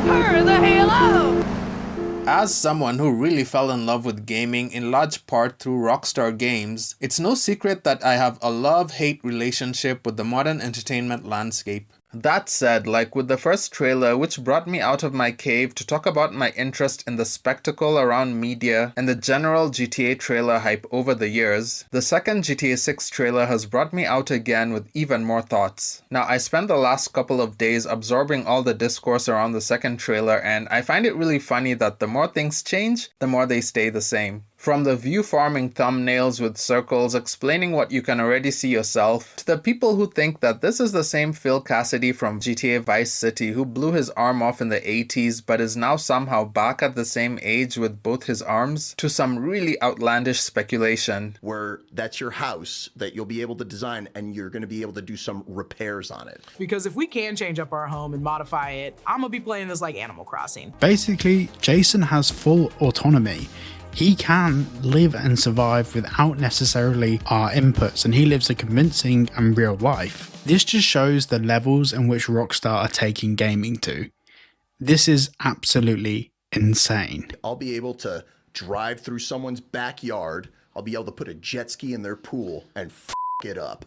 Her the halo! As someone who really fell in love with gaming in large part through Rockstar Games, it's no secret that I have a love-hate relationship with the modern entertainment landscape. That said, like with the first trailer, which brought me out of my cave to talk about my interest in the spectacle around media and the general GTA trailer hype over the years, the second GTA 6 trailer has brought me out again with even more thoughts. Now, I spent the last couple of days absorbing all the discourse around the second trailer, and I find it really funny that the more things change, the more they stay the same. From the view-farming thumbnails with circles explaining what you can already see yourself, to the people who think that this is the same Phil Cassidy from GTA Vice City who blew his arm off in the 80s but is now somehow back at the same age with both his arms, to some really outlandish speculation. Where that's your house that you'll be able to design and you're going to be able to do some repairs on it. Because if we can change up our home and modify it, I'm going to be playing this like Animal Crossing. Basically, Jason has full autonomy. He can live and survive without necessarily our inputs, and he lives a convincing and real life. This just shows the levels in which Rockstar are taking gaming to. This is absolutely insane. I'll be able to drive through someone's backyard. I'll be able to put a jet ski in their pool and f it up.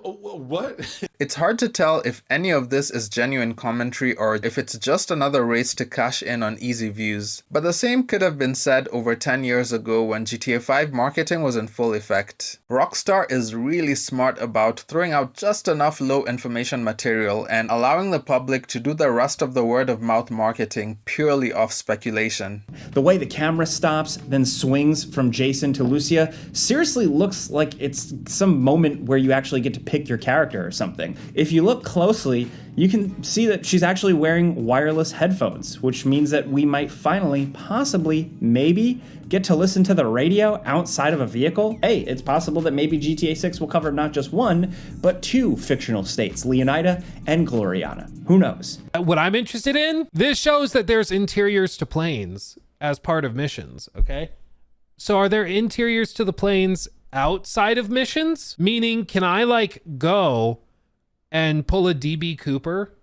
What? It's hard to tell if any of this is genuine commentary or if it's just another race to cash in on easy views. But the same could have been said over 10 years ago when GTA 5 marketing was in full effect. Rockstar is really smart about throwing out just enough low information material and allowing the public to do the rest of the word of mouth marketing purely off speculation. The way the camera stops, then swings from Jason to Lucia, seriously looks like it's some moment where you actually get to pick your character or something. If you look closely, you can see that she's actually wearing wireless headphones, which means that we might finally, possibly, maybe, get to listen to the radio outside of a vehicle. Hey, it's possible that maybe GTA 6 will cover not just one, but two fictional states, Leonida and Gloriana. Who knows? What I'm interested in, this shows that there's interiors to planes as part of missions, okay? So are there interiors to the planes outside of missions? Meaning, can I like go and pull a DB Cooper,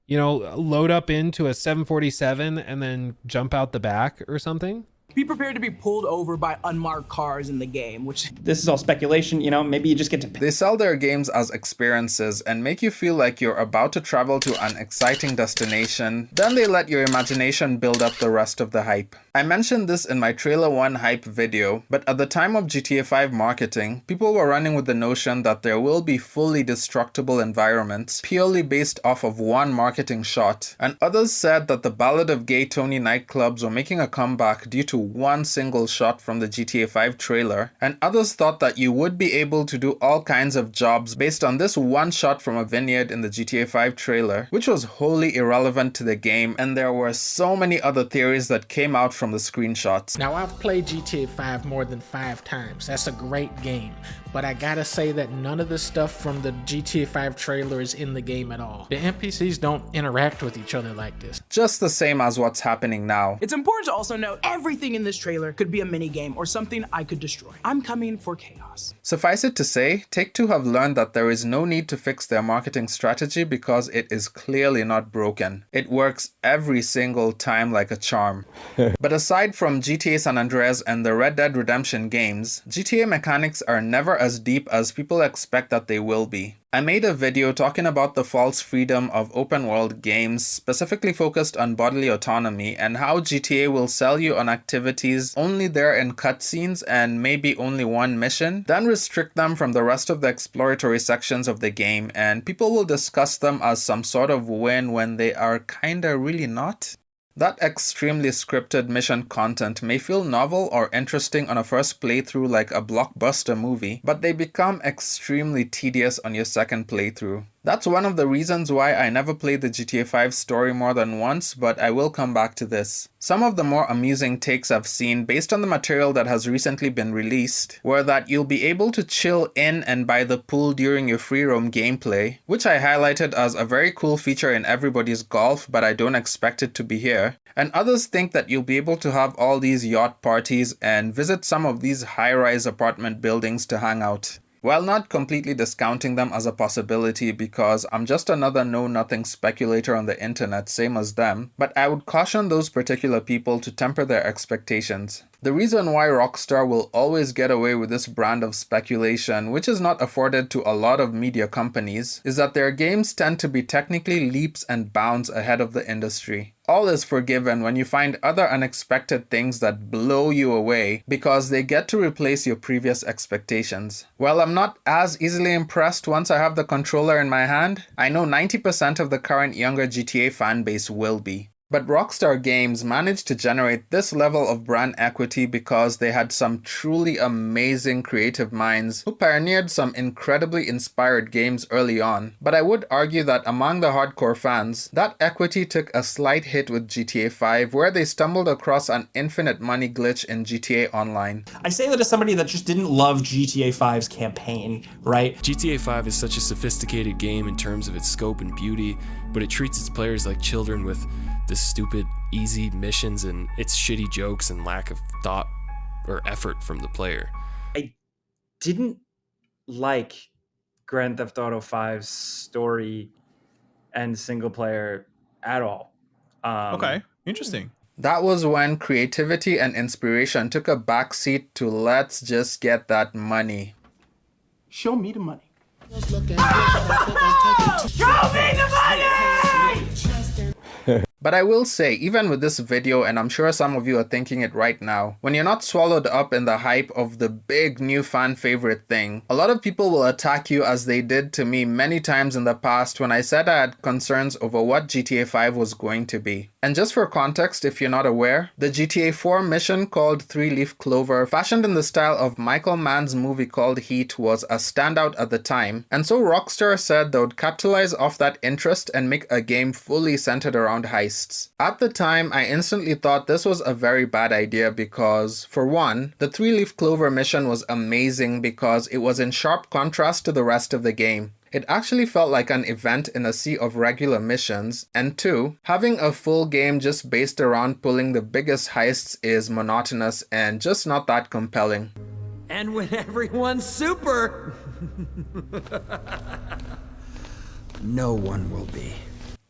you know, load up into a 747 and then jump out the back or something? Be prepared to be pulled over by unmarked cars in the game, which... This is all speculation, you know, maybe you just get to... They sell their games as experiences and make you feel like you're about to travel to an exciting destination, then they let your imagination build up the rest of the hype. I mentioned this in my Trailer 1 hype video, but at the time of GTA 5 marketing, people were running with the notion that there will be fully destructible environments purely based off of one marketing shot, and others said that the Ballad of Gay Tony nightclubs were making a comeback due to one single shot from the GTA 5 trailer, and others thought that you would be able to do all kinds of jobs based on this one shot from a vineyard in the GTA 5 trailer, which was wholly irrelevant to the game, and there were so many other theories that came out from the screenshots. Now, I've played GTA 5 more than 5 times. That's a great game. But I gotta say that none of the stuff from the GTA 5 trailer is in the game at all. The NPCs don't interact with each other like this. Just the same as what's happening now. It's important to also note everything in this trailer could be a mini game or something I could destroy. I'm coming for chaos. Suffice it to say, Take-Two have learned that there is no need to fix their marketing strategy because it is clearly not broken. It works every single time like a charm. But aside from GTA San Andreas and the Red Dead Redemption games, GTA mechanics are never as deep as people expect that they will be. I made a video talking about the false freedom of open world games, specifically focused on bodily autonomy, and how GTA will sell you on activities only there in cutscenes and maybe only one mission, then restrict them from the rest of the exploratory sections of the game, and people will discuss them as some sort of win when they are kinda really not. That extremely scripted mission content may feel novel or interesting on a first playthrough like a blockbuster movie, but they become extremely tedious on your second playthrough. That's one of the reasons why I never played the GTA 5 story more than once, but I will come back to this. Some of the more amusing takes I've seen based on the material that has recently been released were that you'll be able to chill in and by the pool during your free roam gameplay, which I highlighted as a very cool feature in Everybody's Golf, but I don't expect it to be here. And others think that you'll be able to have all these yacht parties and visit some of these high-rise apartment buildings to hang out. While not completely discounting them as a possibility because I'm just another know-nothing speculator on the internet, same as them, but I would caution those particular people to temper their expectations. The reason why Rockstar will always get away with this brand of speculation, which is not afforded to a lot of media companies, is that their games tend to be technically leaps and bounds ahead of the industry. All is forgiven when you find other unexpected things that blow you away because they get to replace your previous expectations. While I'm not as easily impressed once I have the controller in my hand, I know 90% of the current younger GTA fanbase will be. But Rockstar Games managed to generate this level of brand equity because they had some truly amazing creative minds who pioneered some incredibly inspired games early on. But I would argue that among the hardcore fans, that equity took a slight hit with GTA 5 where they stumbled across an infinite money glitch in GTA Online. I say that as somebody that just didn't love GTA 5's campaign, right? GTA 5 is such a sophisticated game in terms of its scope and beauty, but it treats its players like children with this stupid, easy missions and its shitty jokes and lack of thought or effort from the player. I didn't like Grand Theft Auto 5's story and single player at all. Okay, interesting. That was when creativity and inspiration took a backseat to let's just get that money. Show me the money. Show me the money! But I will say, even with this video, and I'm sure some of you are thinking it right now, when you're not swallowed up in the hype of the big new fan favorite thing, a lot of people will attack you as they did to me many times in the past when I said I had concerns over what GTA 5 was going to be. And just for context, if you're not aware, the GTA 4 mission called 3-Leaf Clover, fashioned in the style of Michael Mann's movie called Heat, was a standout at the time, and so Rockstar said they would capitalize off that interest and make a game fully centered around heists. At the time, I instantly thought this was a very bad idea because, for one, the 3-Leaf Clover mission was amazing because it was in sharp contrast to the rest of the game. It actually felt like an event in a sea of regular missions, and two, having a full game just based around pulling the biggest heists is monotonous and just not that compelling. And when everyone's super, no one will be.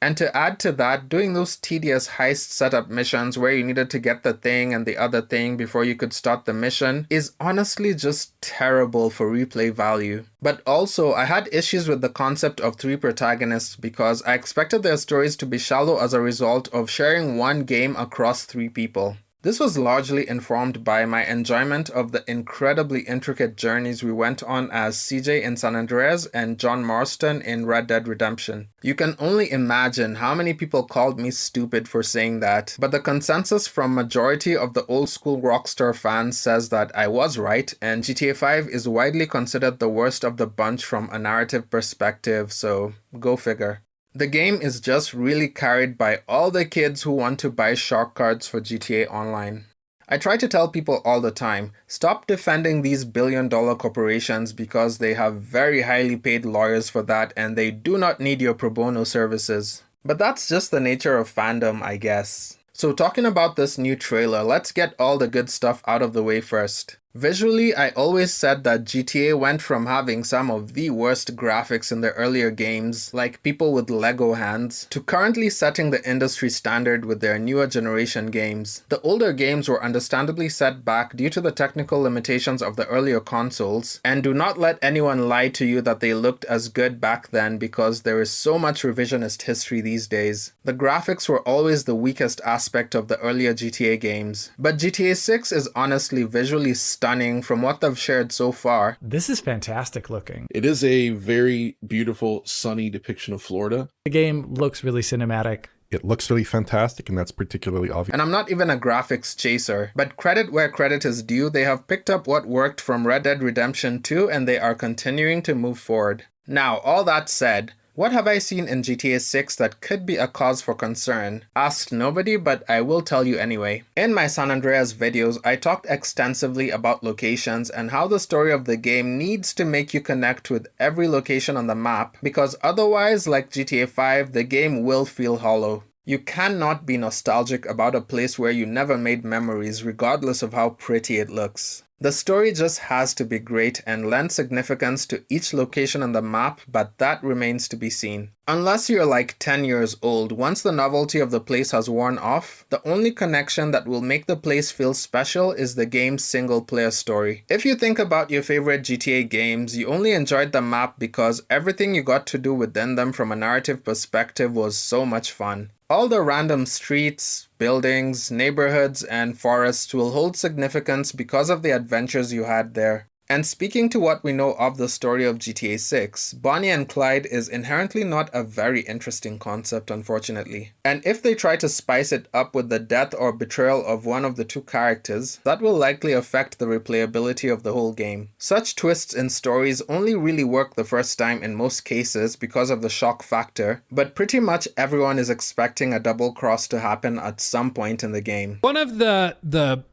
And to add to that, doing those tedious heist setup missions where you needed to get the thing and the other thing before you could start the mission is honestly just terrible for replay value. But also, I had issues with the concept of 3 protagonists because I expected their stories to be shallow as a result of sharing one game across 3 people. This was largely informed by my enjoyment of the incredibly intricate journeys we went on as CJ in San Andreas and John Marston in Red Dead Redemption. You can only imagine how many people called me stupid for saying that, but the consensus from majority of the old school Rockstar fans says that I was right, and GTA 5 is widely considered the worst of the bunch from a narrative perspective, so go figure. The game is just really carried by all the kids who want to buy shark cards for GTA Online. I try to tell people all the time, stop defending these billion-dollar corporations because they have very highly paid lawyers for that and they do not need your pro bono services. But that's just the nature of fandom, I guess. So talking about this new trailer, let's get all the good stuff out of the way first. Visually, I always said that GTA went from having some of the worst graphics in the earlier games, like people with Lego hands, to currently setting the industry standard with their newer generation games. The older games were understandably set back due to the technical limitations of the earlier consoles, and do not let anyone lie to you that they looked as good back then because there is so much revisionist history these days. The graphics were always the weakest aspect of the earlier GTA games, but GTA 6 is honestly visually stunning from what they've shared so far. This is fantastic looking. It is a very beautiful, sunny depiction of Florida. The game looks really cinematic. It looks really fantastic, and that's particularly obvious. And I'm not even a graphics chaser, but credit where credit is due, they have picked up what worked from Red Dead Redemption 2 and they are continuing to move forward. Now, all that said, what have I seen in GTA 6 that could be a cause for concern? Asked nobody, but I will tell you anyway. In my San Andreas videos, I talked extensively about locations and how the story of the game needs to make you connect with every location on the map, because otherwise, like GTA 5, the game will feel hollow. You cannot be nostalgic about a place where you never made memories, regardless of how pretty it looks. The story just has to be great and lend significance to each location on the map, but that remains to be seen. Unless you're like 10 years old, once the novelty of the place has worn off, the only connection that will make the place feel special is the game's single-player story. If you think about your favorite GTA games, you only enjoyed the map because everything you got to do within them from a narrative perspective was so much fun. All the random streets, buildings, neighborhoods, and forests will hold significance because of the adventures you had there. And speaking to what we know of the story of GTA 6, Bonnie and Clyde is inherently not a very interesting concept, unfortunately. And if they try to spice it up with the death or betrayal of one of the two characters, that will likely affect the replayability of the whole game. Such twists in stories only really work the first time in most cases because of the shock factor, but pretty much everyone is expecting a double cross to happen at some point in the game. One of the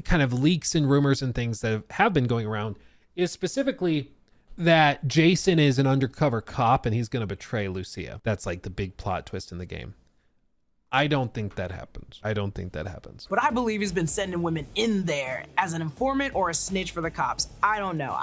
kind of leaks and rumors and things that have been going around is specifically that Jason is an undercover cop and he's going to betray Lucia. That's like the big plot twist in the game. I don't think that happens. But I believe he's been sending women in there as an informant or a snitch for the cops. I don't know.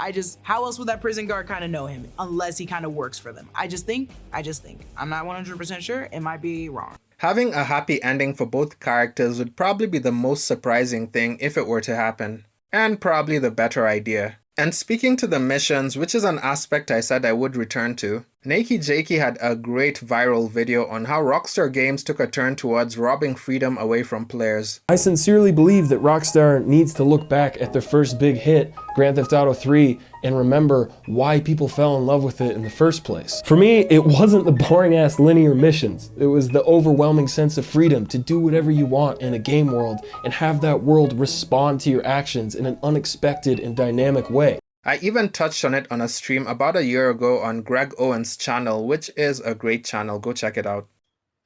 How else would that prison guard kind of know him unless he kind of works for them? I just think. I'm not 100% sure. It might be wrong. Having a happy ending for both characters would probably be the most surprising thing if it were to happen. And probably the better idea. And speaking to the missions, which is an aspect I said I would return to, Nakey Jakey had a great viral video on how Rockstar Games took a turn towards robbing freedom away from players. I sincerely believe that Rockstar needs to look back at their first big hit, Grand Theft Auto 3, and remember why people fell in love with it in the first place. For me, it wasn't the boring-ass linear missions. It was the overwhelming sense of freedom to do whatever you want in a game world and have that world respond to your actions in an unexpected and dynamic way. I even touched on it on a stream about a year ago on Greg Owen's channel, which is a great channel. Go check it out.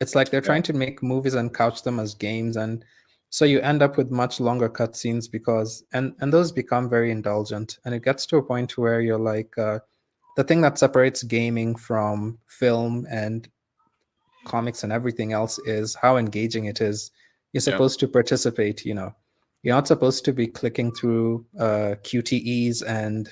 It's like they're trying to make movies and couch them as games, and so you end up with much longer cutscenes because, and those become very indulgent. And it gets to a point where you're like, the thing that separates gaming from film and comics and everything else is how engaging it is. You're supposed to participate, you know. You're not supposed to be clicking through QTEs and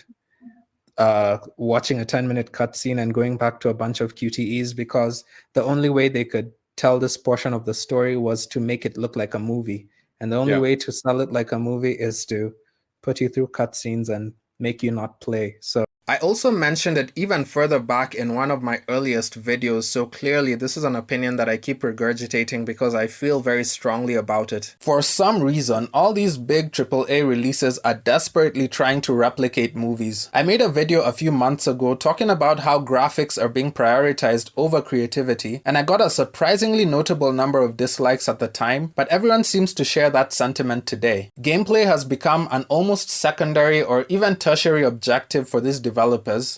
watching a 10-minute cutscene and going back to a bunch of QTEs, because the only way they could tell this portion of the story was to make it look like a movie. And the only way to sell it like a movie is to put you through cutscenes and make you not play. So I also mentioned it even further back in one of my earliest videos, so clearly this is an opinion that I keep regurgitating because I feel very strongly about it. For some reason, all these big AAA releases are desperately trying to replicate movies. I made a video a few months ago talking about how graphics are being prioritized over creativity, and I got a surprisingly notable number of dislikes at the time, but everyone seems to share that sentiment today. Gameplay has become an almost secondary or even tertiary objective for these developers,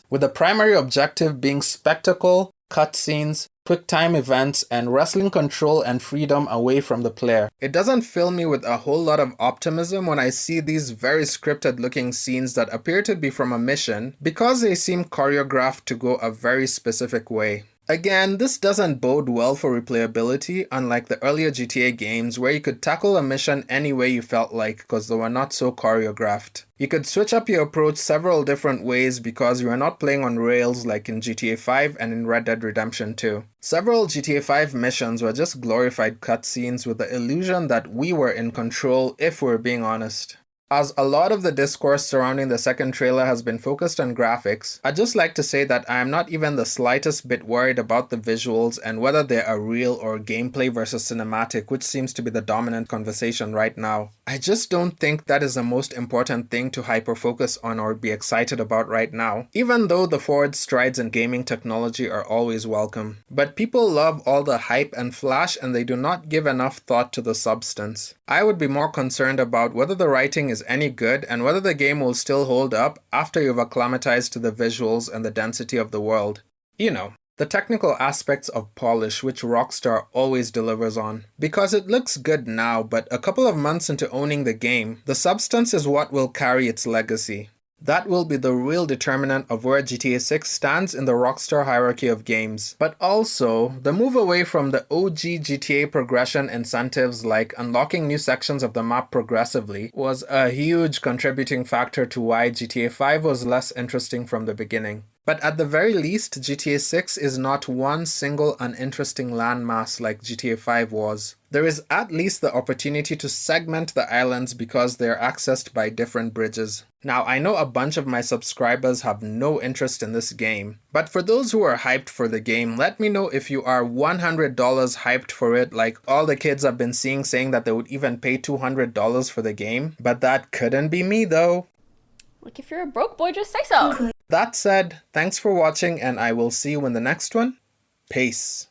with the primary objective being spectacle, cutscenes, quick-time events, and wrestling control and freedom away from the player. It doesn't fill me with a whole lot of optimism when I see these very scripted-looking scenes that appear to be from a mission because they seem choreographed to go a very specific way. Again, this doesn't bode well for replayability, unlike the earlier GTA games where you could tackle a mission any way you felt like because they were not so choreographed. You could switch up your approach several different ways because you are not playing on rails like in GTA 5 and in Red Dead Redemption 2. Several GTA 5 missions were just glorified cutscenes with the illusion that we were in control if we're being honest. As a lot of the discourse surrounding the second trailer has been focused on graphics, I'd just like to say that I am not even the slightest bit worried about the visuals and whether they are real or gameplay versus cinematic, which seems to be the dominant conversation right now. I just don't think that is the most important thing to hyper-focus on or be excited about right now, even though the forward strides in gaming technology are always welcome. But people love all the hype and flash and they do not give enough thought to the substance. I would be more concerned about whether the writing is any good and whether the game will still hold up after you've acclimatized to the visuals and the density of the world. You know, the technical aspects of polish which Rockstar always delivers on. Because it looks good now, but a couple of months into owning the game, the substance is what will carry its legacy. That will be the real determinant of where GTA 6 stands in the Rockstar hierarchy of games. But also, the move away from the OG GTA progression incentives like unlocking new sections of the map progressively was a huge contributing factor to why GTA 5 was less interesting from the beginning. But at the very least, GTA 6 is not one single uninteresting landmass like GTA 5 was. There is at least the opportunity to segment the islands because they are accessed by different bridges. Now, I know a bunch of my subscribers have no interest in this game, but for those who are hyped for the game, let me know if you are $100 hyped for it, like all the kids I've been seeing saying that they would even pay $200 for the game. But that couldn't be me though. Like, if you're a broke boy, just say so. That said, thanks for watching and I will see you in the next one. Peace.